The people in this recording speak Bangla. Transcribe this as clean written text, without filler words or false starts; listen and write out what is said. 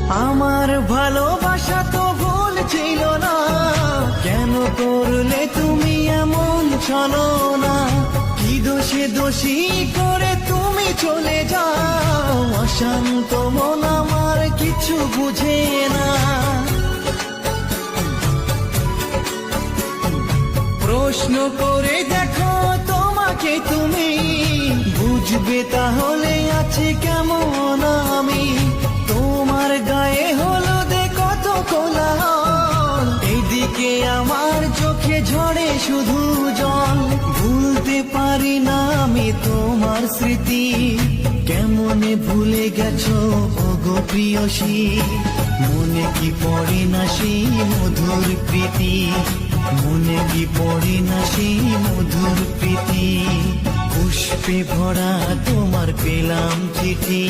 আমার ভালোবাসা তো ভুল ছিল না, কেন করলে তুমি এমন ছলনা? কি দোষে দোষী করে তুমি চলে যাও, অশান্ত মন আমার কিছু বুঝে না। প্রশ্ন করে দেখো তোমাকে তুমি, বুঝবে তাহলে আছে কেমন আমি। তোমার গায়ে হলুদে কত কোলাহল, এদিকে আমার চোখে ঝরে শুধু জল। ভুলতে পারি না আমি তোমার স্মৃতি, কেমনে ভুলে গেছো ওগো প্রিয়সী। মনে কি পড়ে না সেই মধুর প্রীতি, মনে কি পড়ে না সেই মধুর প্রীতি। পুষ্পে ভরা তোমার পেলাম চিঠি।